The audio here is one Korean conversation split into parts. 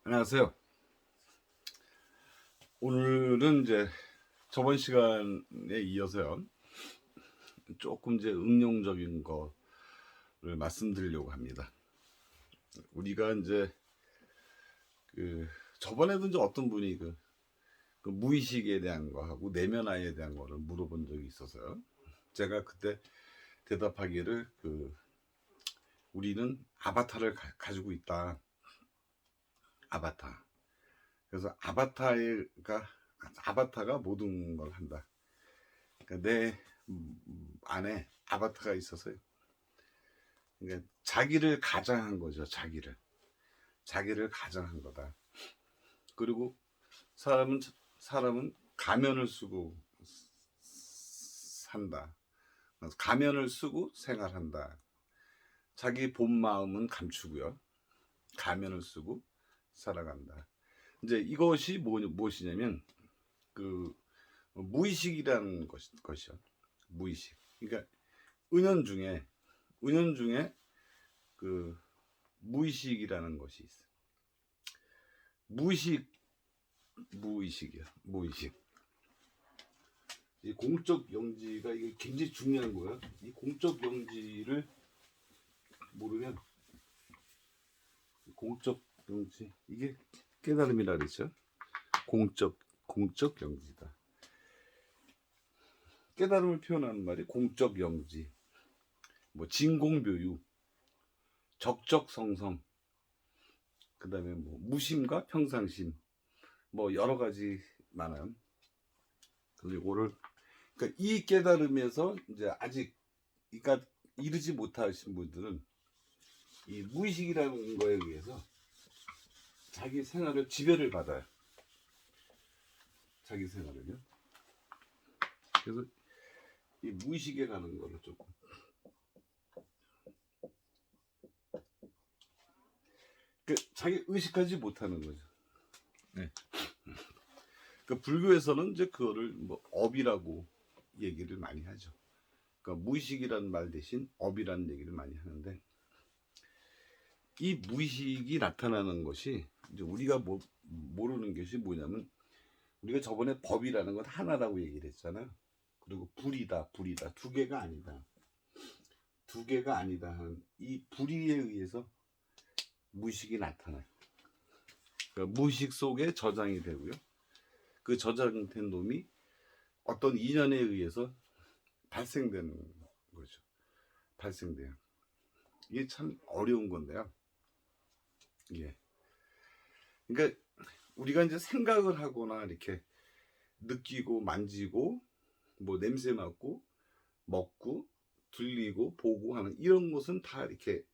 안녕하세요. 오늘은 이제 저번 시간에 이어서요. 조금 이제 응용적인 거를 말씀드리려고 합니다. 우리가 이제 그 저번에도 이제 어떤 분이 그 무의식에 대한 거하고 내면화에 대한 거를 물어본 적이 있어서요. 제가 그때 대답하기를 우리는 아바타를 가지고 있다. 아바타. 그래서 아바타가 모든 걸 한다. 그러니까 내 안에 아바타가 있어서요. 그러니까 자기를 가장한 거죠. 자기를 가장한 거다. 그리고 사람은 사람은 가면을 쓰고 산다. 가면을 쓰고 생활한다. 자기 본 마음은 감추고요. 가면을 쓰고 살아간다. 이제 이것이 무엇이냐면 그 무의식이라는 것이요. 무의식. 그러니까 은연중에 그 무의식이라는 것이 있어. 무의식, 무의식이야. 무의식. 이 공적 영지가 이게 굉장히 중요한 거야. 이 공적 영지를 모르면 공적 영지 이게 깨달음이라 그랬죠. 공적 영지다. 깨달음을 표현하는 말이 공적 영지, 뭐 진공묘유, 적적성성, 그다음에 뭐 무심과 평상심, 뭐 여러 가지 많아요. 그리고를 그러니까 이 깨달음에서 이제 아직 그러니까 이르지 못하신 분들은 이 무의식이라는 거에 의해서 자기 생활을 지배를 받아요. 자기 생활을요. 그래서 이 무의식에 가는 거를 조금 자기 의식하지 못하는 거죠. 네. 그 불교에서는 이제 그거를 뭐 업이라고 얘기를 많이 하죠. 그러니까 무의식이라는 말 대신 업이라는 얘기를 많이 하는데 이 무의식이 나타나는 것이 이제 우리가 모르는 것이 뭐냐면 우리가 저번에 법이라는 건 하나라고 얘기를 했잖아요. 그리고 불이다 두 개가 아니다. 두 개가 아니다 하는 이 불의에 의해서 무의식이 나타나요. 그러니까 무의식 속에 저장이 되고요. 그 저장된 놈이 어떤 인연에 의해서 발생되는 거죠. 발생돼요. 이게 참 어려운 건데요. 예. 그러니까 우리가 이제 생각을 하거나 이렇게 느끼고 만지고 뭐 냄새 맡고 먹고 들리고 보고 하는 이런 것은 다 이렇게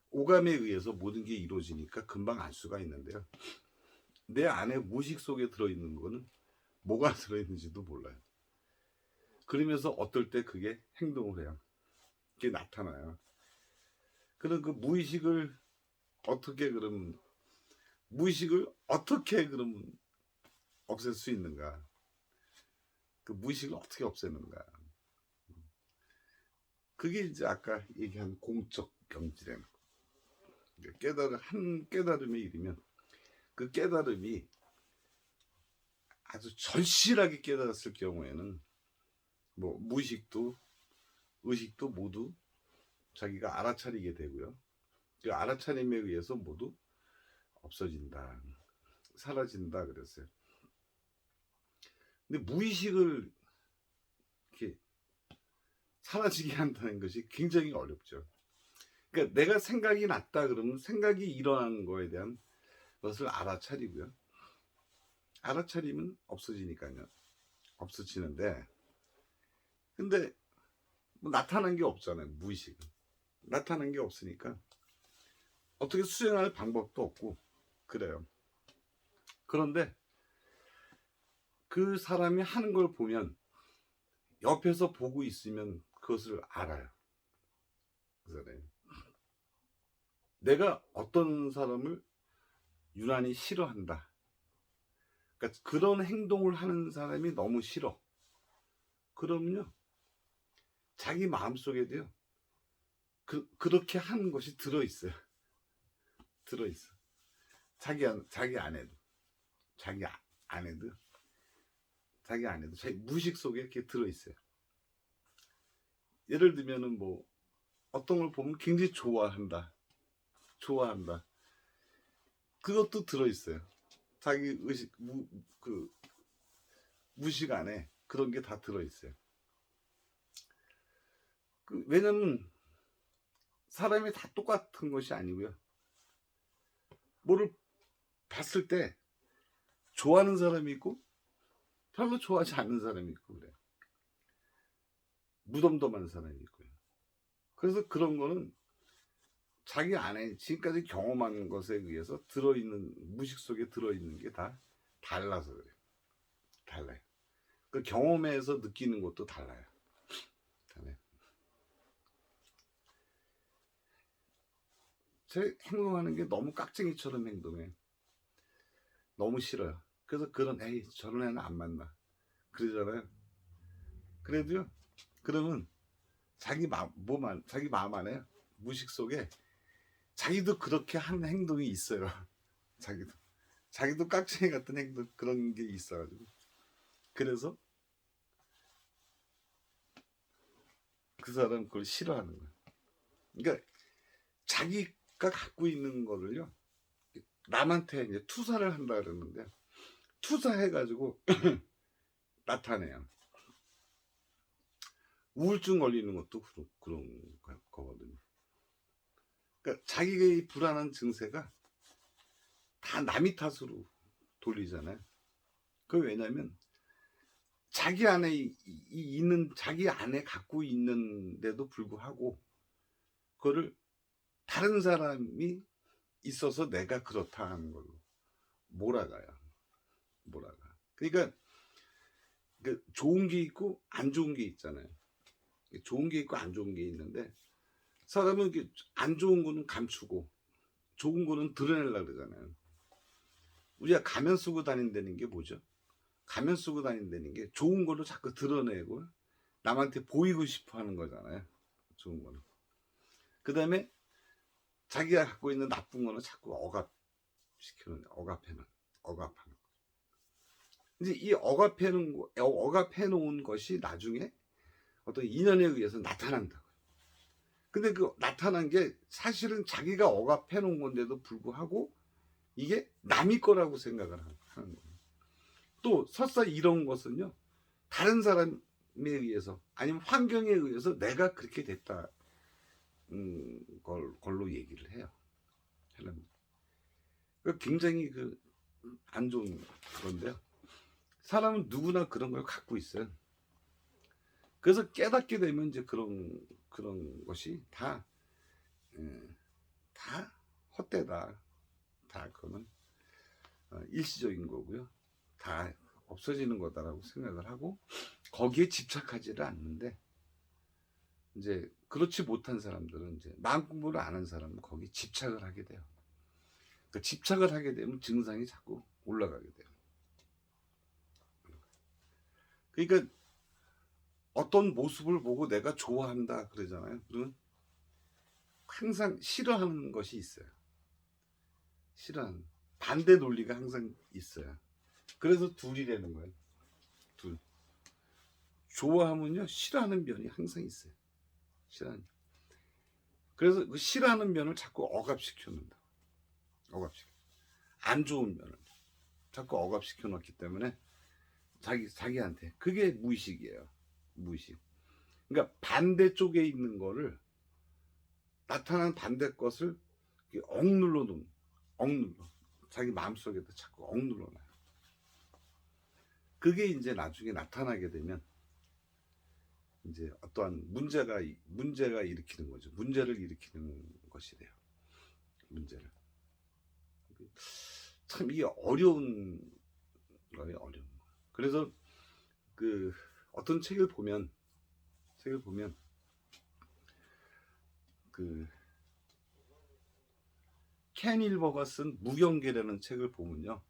오감에 의해서 모든 게 이루어지니까 금방 알 수가 있는데요. 내 안에 무의식 속에 들어있는 거는 뭐가 들어있는지도 몰라요. 그러면서 어떨 때 그게 행동을 해요. 그게 나타나요. 그럼 그 무의식을 어떻게 그럼 없앨 수 있는가? 그 무의식을 어떻게 없애는가? 그게 이제 아까 얘기한 공적 경지라는 거. 한 깨달음에 이르면 그 깨달음이 아주 절실하게 깨달았을 경우에는 뭐 무의식도 의식도 모두 자기가 알아차리게 되고요. 그 알아차림에 의해서 모두 없어진다, 사라진다 그랬어요. 근데 무의식을 이렇게 사라지게 한다는 것이 굉장히 어렵죠. 그러니까 내가 생각이 났다 그러면 생각이 일어난 거에 대한 것을 알아차리고요. 알아차리면 없어지니까요. 없어지는데 근데 뭐 나타난 게 없잖아요. 무의식은 나타난 게 없으니까 어떻게 수행할 방법도 없고 그래요. 그런데 그 사람이 하는 걸 보면 옆에서 보고 있으면 그것을 알아요. 그 사람이. 내가 어떤 사람을 유난히 싫어한다. 그러니까 그런 행동을 하는 사람이 너무 싫어. 그럼요. 자기 마음속에도요. 그렇게 하는 것이 들어있어요. 들어있어. 자기 아내도 자기 아내도 자기 무의식 속에 이렇게 들어있어요. 예를 들면은 뭐 어떤 걸 보면 굉장히 좋아한다. 그것도 들어있어요. 자기 의식 무의식 안에 그런 게 다 들어있어요. 왜냐면 사람이 다 똑같은 것이 아니고요. 뭐를 봤을 때 좋아하는 사람이 있고 별로 좋아하지 않는 사람이 있고 그래요. 무덤덤한 사람이 있고요. 그래서 그런 거는 자기 안에 지금까지 경험한 것에 의해서 무의식 속에 들어있는 게 다 달라서 그래요. 달라요. 그 경험에서 느끼는 것도 달라요. 제 행동하는 게 너무 깍쟁이처럼 행동해. 너무 싫어요. 그래서 에이 저런 애는 안 만나 그러잖아요. 그래도요, 그러면 자기 마음 안에 무의식 속에 자기도 그렇게 한 행동이 있어요. 자기도 깍쟁이 같은 행동 그런 게 있어가지고 그래서 그 사람 그걸 싫어하는 거예요. 그러니까 자기가 갖고 있는 거를요 남한테 이제 투사를 한다 그러는데 투사해가지고 나타내요. 우울증 걸리는 것도 그런 거거든요. 그러니까 자기의 불안한 증세가 다 남의 탓으로 돌리잖아요. 왜냐면 자기 안에 자기 안에 갖고 있는데도 불구하고 그거를 다른 사람이 있어서 내가 그렇다 하는 걸로 몰아가요. 그러니까 좋은 게 있고 안 좋은 게 있잖아요. 좋은 게 있고 안 좋은 게 있는데 사람은 안 좋은 거는 감추고 좋은 거는 드러내려고 그러잖아요. 우리가 가면 쓰고 다닌다는 게 뭐죠? 가면 쓰고 다닌다는 게 좋은 걸로 자꾸 드러내고 남한테 보이고 싶어 하는 거잖아요. 좋은 거는. 그 다음에 자기가 갖고 있는 나쁜 거는 자꾸 억압하는 거. 이제 이 억압해 놓은 것이 나중에 어떤 인연에 의해서 나타난다고요. 근데 그 나타난 게 사실은 자기가 억압해 놓은 건데도 불구하고 이게 남의 거라고 생각을 하는 거예요. 또 설사 이런 것은요 다른 사람에 의해서 아니면 환경에 의해서 내가 그렇게 됐다 걸로 얘기를 해요. 굉장히 안 좋은 건데요. 사람은 누구나 그런 걸 갖고 있어요. 그래서 깨닫게 되면 이제 그런 것이 다 헛되다. 다 그거는 일시적인 거고요. 다 없어지는 거다라고 생각을 하고 거기에 집착하지를 않는데 이제 그렇지 못한 사람들은 이제 마음 공부를 안 한 사람은 거기에 집착을 하게 돼요. 그러니까 집착을 하게 되면 증상이 자꾸 올라가게 돼요. 그러니까 어떤 모습을 보고 내가 좋아한다 그러잖아요. 그러면 항상 싫어하는 것이 있어요. 싫어하는 반대 논리가 항상 있어요. 그래서 둘이라는 거예요. 둘. 좋아하면요 싫어하는 면이 항상 있어요. 그래서 그 싫어하는 면을 자꾸 억압시켜 놓는다. 안 좋은 면을 자꾸 억압시켜 놓기 때문에 자기한테 그게 무의식이에요. 무의식. 그러니까 반대쪽에 있는 거를 나타난 반대 것을 억눌러 자기 마음속에다 자꾸 억눌러 놔요. 그게 이제 나중에 나타나게 되면 이제 어떠한 문제가 일으키는 거죠. 문제를 일으키는 것이 돼요. 문제를. 참 이게 어려운 거예요. 어려운 거. 그래서 어떤 책을 보면 켄 윌버가 쓴 무경계라는 책을 보면요.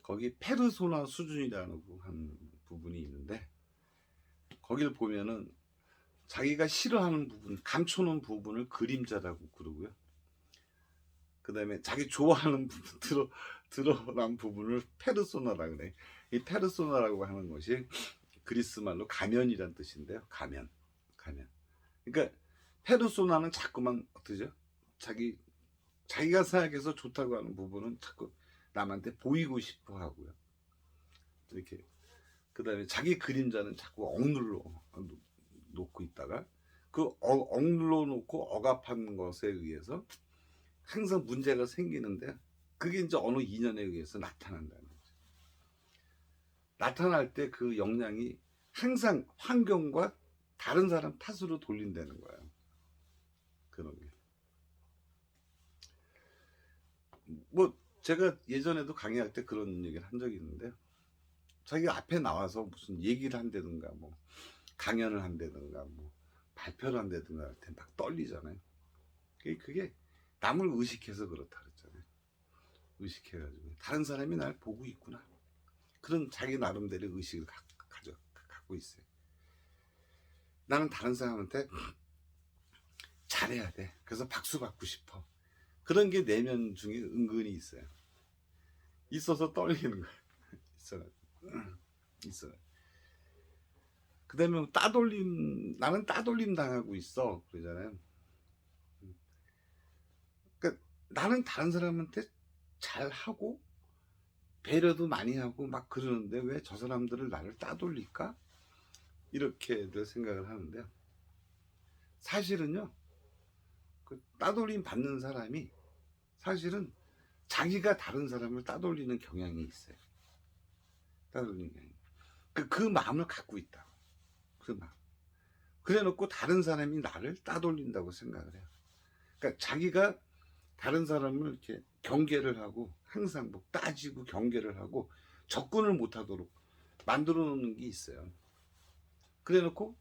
거기 페르소나 수준이라는 한 부분이 있는데 거기를 보면은 자기가 싫어하는 부분, 감춰놓은 부분을 그림자라고 그러고요. 그다음에 자기 좋아하는 부분 드러난 부분을 페르소나라 그래. 이 페르소나라고 하는 것이 그리스 말로 가면이란 뜻인데요. 가면. 그러니까 페르소나는 자꾸만 어떠죠? 자기가 생각해서 좋다고 하는 부분은 자꾸 남한테 보이고 싶어 하고요. 이렇게. 그다음에 자기 그림자는 자꾸 억눌러 놓고 있다가 그 억눌러 놓고 억압한 것에 의해서 항상 문제가 생기는데 그게 이제 어느 인연에 의해서 나타난다는 거죠. 나타날 때 그 역량이 항상 환경과 다른 사람 탓으로 돌린다는 거예요. 그런 게. 뭐 제가 예전에도 강의할 때 그런 얘기를 한 적이 있는데요. 자기가 앞에 나와서 무슨 얘기를 한다든가 뭐 강연을 한다든가 뭐 발표를 한다든가 할 때 막 떨리잖아요. 그게 남을 의식해서 그렇다 그랬잖아요. 의식해가지고 다른 사람이 날 보고 있구나. 그런 자기 나름대로 의식을 갖고 있어요. 나는 다른 사람한테 잘해야 돼. 그래서 박수 받고 싶어. 그런 게 내면 중에 은근히 있어요. 있어서 떨리는 거예요. 있어요. 그 다음에 나는 따돌림 당하고 있어. 그러잖아요. 그러니까 나는 다른 사람한테 잘하고 배려도 많이 하고 막 그러는데 왜 저 사람들을 나를 따돌릴까? 이렇게들 생각을 하는데요. 사실은요, 그 따돌림 받는 사람이 사실은 자기가 다른 사람을 따돌리는 경향이 있어요. 따돌리는 경향이. 그 마음을 갖고 있다고. 그 마음. 그래 놓고 다른 사람이 나를 따돌린다고 생각을 해요. 그러니까 자기가 다른 사람을 이렇게 경계를 하고 항상 뭐 따지고 경계를 하고 접근을 못하도록 만들어 놓는 게 있어요. 그래 놓고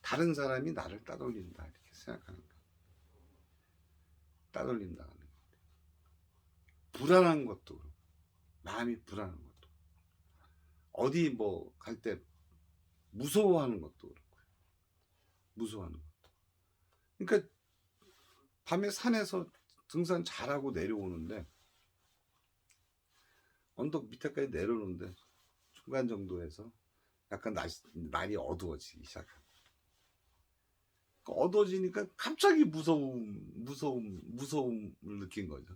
다른 사람이 나를 따돌린다 이렇게 생각하는 거예요. 따돌린다 하는 거예요. 불안한 것도 그렇고 마음이 불안한 것도 어디 뭐 갈 때 무서워하는 것도 그렇고요. 무서워하는 것도. 그러니까 밤에 산에서 등산 잘하고 내려오는데 언덕 밑에까지 내려오는데 중간 정도에서 약간 날이 어두워지기 시작합니다. 어두워지니까 갑자기 무서움을 느낀 거죠.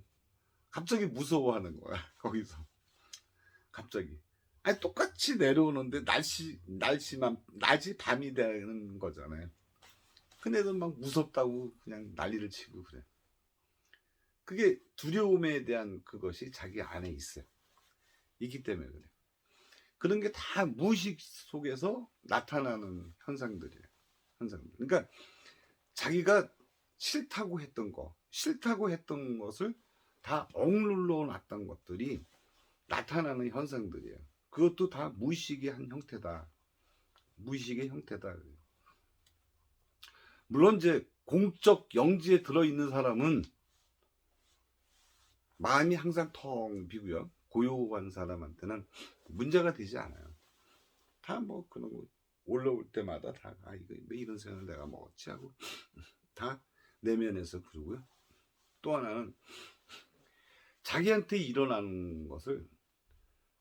갑자기 무서워하는 거야, 거기서. 갑자기. 아니, 똑같이 내려오는데 낮이 밤이 되는 거잖아요. 근데도 막 무섭다고 그냥 난리를 치고 그래. 그게 두려움에 대한 그것이 자기 안에 있어요. 있기 때문에 그래. 그런 게 다 무의식 속에서 나타나는 현상들이에요. 그러니까 자기가 싫다고 했던 것을 다 억눌러 놨던 것들이 나타나는 현상들이에요. 그것도 다 무의식의 한 형태다. 무의식의 형태다. 물론 이제 공적 영지에 들어있는 사람은 마음이 항상 텅 비고요. 고요한 사람한테는 문제가 되지 않아요. 다 뭐 그런 거 올라올 때마다 다 이거 왜 이런 생각을 내가 먹었지 하고 다 내면에서 그러고요. 또 하나는 자기한테 일어나는 것을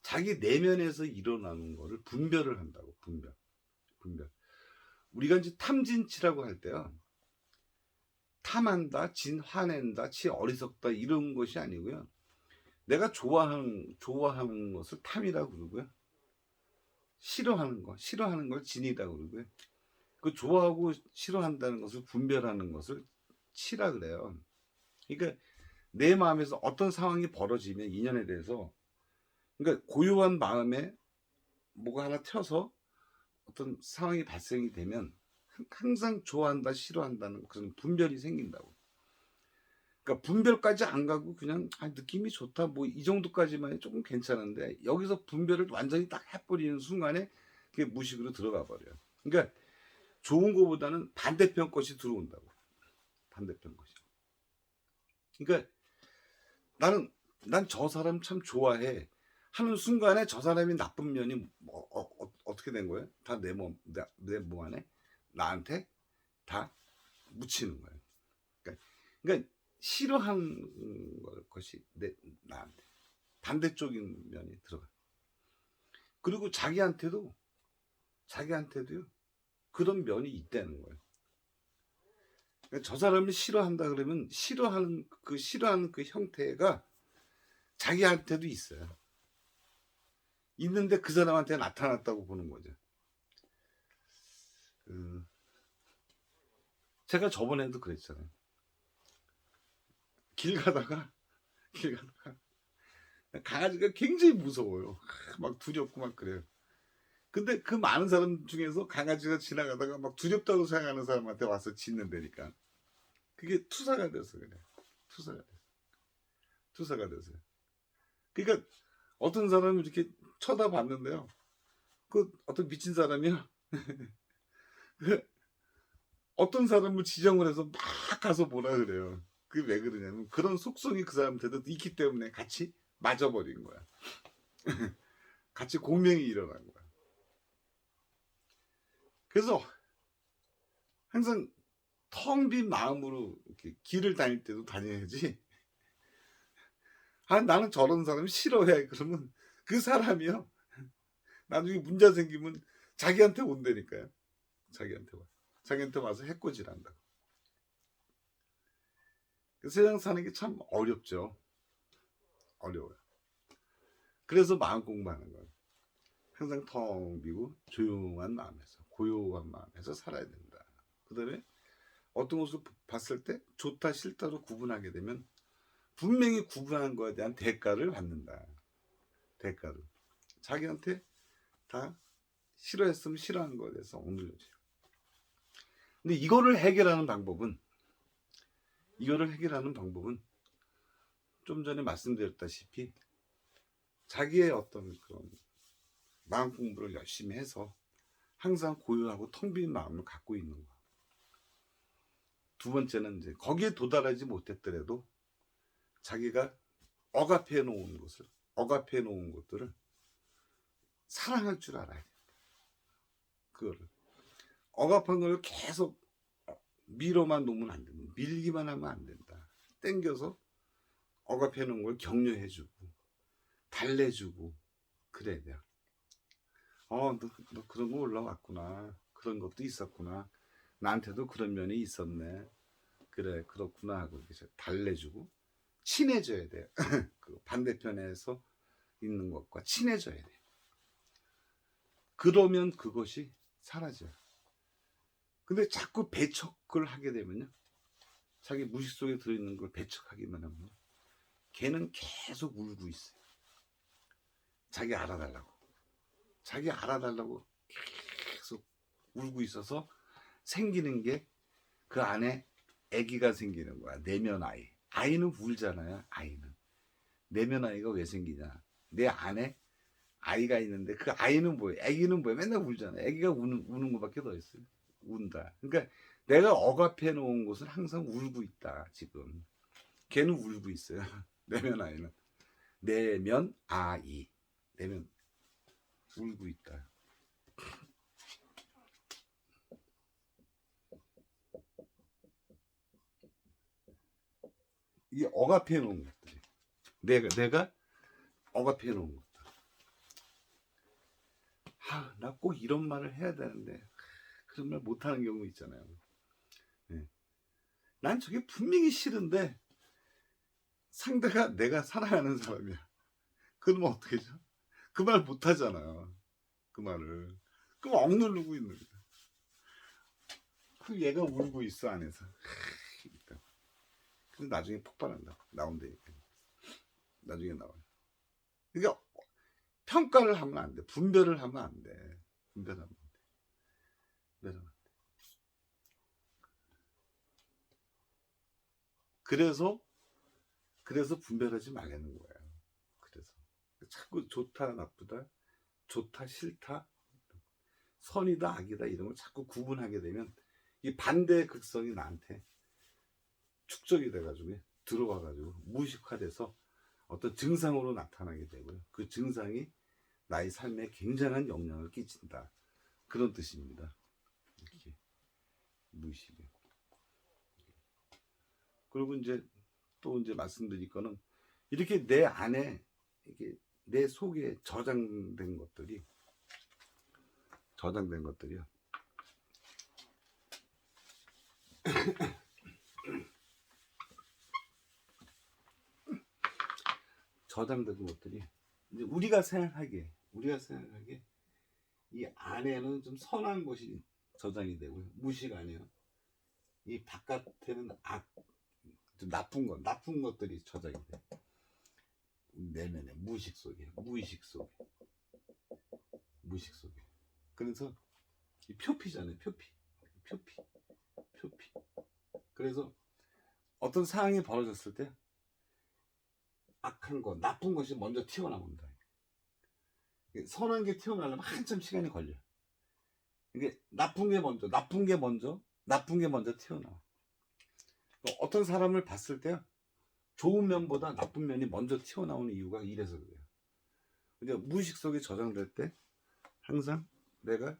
자기 내면에서 일어나는 것을 분별을 한다고. 분별. 우리가 이제 탐진치라고 할 때요. 탐한다, 화낸다, 어리석다 이런 것이 아니고요. 내가 좋아하는 것을 탐이라고 그러고요. 싫어하는 걸 진이라고 그러고요. 그 좋아하고 싫어한다는 것을 분별하는 것을 치라 그래요. 그러니까 내 마음에서 어떤 상황이 벌어지면 인연에 대해서 그러니까 고요한 마음에 뭐가 하나 튀어서 어떤 상황이 발생이 되면 항상 좋아한다 싫어한다는 그런 분별이 생긴다고. 그러니까 분별까지 안 가고 그냥 느낌이 좋다 뭐 이 정도까지만 조금 괜찮은데 여기서 분별을 완전히 딱 해버리는 순간에 그게 무식으로 들어가 버려요. 그러니까 좋은 거보다는 반대편 것이 들어온다고. 반대편 것이. 그러니까 난 저 사람 참 좋아해 하는 순간에 저 사람이 나쁜 면이 어떻게 된 거예요? 다 내 몸 안에 나한테 다 묻히는 거예요. 그러니까 싫어하는 것이 나한테 반대쪽인 면이 들어가. 그리고 자기한테도요 그런 면이 있다는 거예요. 그러니까 저 사람을 싫어한다 그러면 싫어하는 그 형태가 자기한테도 있어요. 있는데 그 사람한테 나타났다고 보는 거죠. 제가 저번에도 그랬잖아요. 길 가다가 강아지가 굉장히 무서워요. 막 두렵고 막 그래요. 근데 그 많은 사람 중에서 강아지가 지나가다가 막 두렵다고 생각하는 사람한테 와서 짖는다니까. 그게 투사가 돼서 그래. 투사가 돼서요. 그러니까 어떤 사람이 이렇게 쳐다봤는데요. 그 어떤 미친 사람이요. 그 어떤 사람을 지정을 해서 막 가서 뭐라 그래요. 그게 왜 그러냐면 그런 속성이 그 사람한테도 있기 때문에 같이 맞아버린 거야. 같이 공명이 일어난 거야. 그래서 항상 텅 빈 마음으로 이렇게 길을 다닐 때도 다녀야지. 아, 나는 저런 사람 싫어해. 그러면 그 사람이요. 나중에 문제 생기면 자기한테 온다니까요. 자기한테 와서 해코지한다고. 세상 사는 게 참 어렵죠. 어려워요. 그래서 마음 공부하는 거예요. 항상 텅 비고 조용한 마음에서, 고요한 마음에서 살아야 된다. 그 다음에 어떤 것을 봤을 때 좋다 싫다로 구분하게 되면 분명히 구분한 거에 대한 대가를 받는다. 대가를. 자기한테 다 싫어했으면 싫어하는 거에 대해서 억눌려져요. 근데 이거를 해결하는 방법은 좀 전에 말씀드렸다시피 자기의 어떤 그런 마음 공부를 열심히 해서 항상 고요하고 텅 빈 마음을 갖고 있는 거. 두 번째는 이제 거기에 도달하지 못했더라도 자기가 억압해 놓은 것들을 사랑할 줄 알아야 돼. 그거를 억압한 걸 계속 밀어만 놓으면 안 된다. 밀기만 하면 안 된다. 땡겨서 억압해 놓은 걸 격려해주고 달래주고 그래야 돼요. 너 그런 거 올라왔구나. 그런 것도 있었구나. 나한테도 그런 면이 있었네. 그래, 그렇구나 하고 이렇게 달래주고 친해져야 돼요. 그 반대편에서 있는 것과 친해져야 돼요. 그러면 그것이 사라져요. 근데 자꾸 배척을 하게 되면요. 자기 무식 속에 들어있는 걸 배척하기만 하면 걔는 계속 울고 있어요. 자기 알아달라고 계속 울고 있어서 생기는 게 그 안에 아기가 생기는 거야. 내면 아이. 아이는 울잖아요. 아이는. 내면 아이가 왜 생기냐. 내 안에 아이가 있는데 그 아이는 뭐예요? 아기는 뭐예요? 맨날 울잖아요. 아기가 우는 것밖에 더 있어요. 운다. 그러니까 내가 억압해 놓은 것은 항상 울고 있다. 지금. 걔는 울고 있어요. 내면 아이는. 내면 아이. 내면 울고 있다. 이게 억압해 놓은 것들이. 내가 억압해 놓은 것들. 나 꼭 이런 말을 해야 되는데 그런 말 못하는 경우 있잖아요. 네. 난 저게 분명히 싫은데 상대가 내가 사랑하는 사람이야. 그러면 어떻게 죠? 그 말 못하잖아요. 그 말을. 그럼 억누르고 있는 거야. 그 얘가 울고 있어 안에서. 근데 나중에 폭발한다. 나온다니까. 나중에 나와요. 그러니까 평가를 하면 안 돼. 분별을 하면 안 돼. 분별하면 안 돼. 그래서 분별하지 말라는 거예요. 그래서 자꾸 좋다 나쁘다, 좋다 싫다, 선이다 악이다 이런 걸 자꾸 구분하게 되면 이 반대의 극성이 나한테 축적이 돼가지고 들어와가지고 무의식화돼서 어떤 증상으로 나타나게 되고요. 그 증상이 나의 삶에 굉장한 영향을 끼친다. 그런 뜻입니다. 이렇게 무의식에. 그리고 이제 또 이제 말씀드릴 거는 이렇게 내 안에 이게 내 속에 저장된 것들이요. 저장된 것들이 이제 우리가 생각하기에 이 안에는 좀 선한 것이 저장이 되고요. 무의식 안에요. 이 바깥에는 좀 나쁜 것들이 저장이 돼. 내면에 무의식 속에. 그래서 이 표피잖아요. 표피. 그래서 어떤 상황이 벌어졌을 때 악한 거, 나쁜 것이 먼저 튀어나온다. 선한 게 튀어나오려면 한참 시간이 걸려. 이게 나쁜 게 먼저 튀어나와. 어떤 사람을 봤을 때 좋은 면보다 나쁜 면이 먼저 튀어나오는 이유가 이래서 그래요. 이제 무의식 속에 저장될 때 항상 내가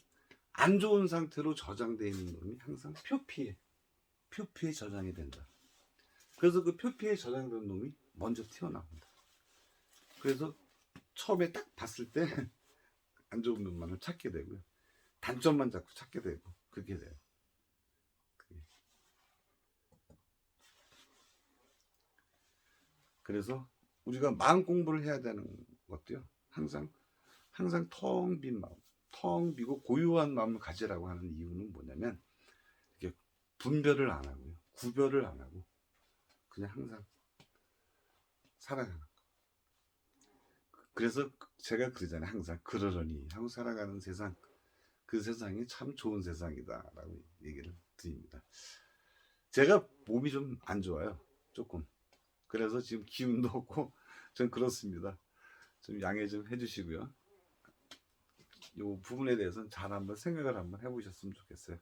안 좋은 상태로 저장되어 있는 놈이 항상 표피에 저장이 된다. 그래서 그 표피에 저장된 놈이 먼저 튀어나온다. 그래서 처음에 딱 봤을 때 안 좋은 면만을 찾게 되고요. 단점만 자꾸 찾게 되고 그렇게 돼요. 그래서 우리가 마음 공부를 해야 되는 것도요. 항상 텅 빈 마음, 텅 비고 고요한 마음을 가지라고 하는 이유는 뭐냐면 이렇게 분별을 안 하고요. 구별을 안 하고 그냥 항상 살아가는 거. 그래서 제가 그러잖아요. 항상 그러려니 하고 살아가는 세상, 그 세상이 참 좋은 세상이다 라고 얘기를 드립니다. 제가 몸이 좀 안 좋아요. 조금. 그래서 지금 기운도 없고 전 그렇습니다. 좀 양해 좀 해주시고요. 이 부분에 대해서는 잘 한번 생각을 한번 해보셨으면 좋겠어요.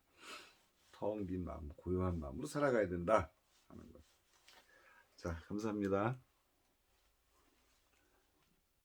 텅 빈 마음, 고요한 마음으로 살아가야 된다 하는 것. 자, 감사합니다.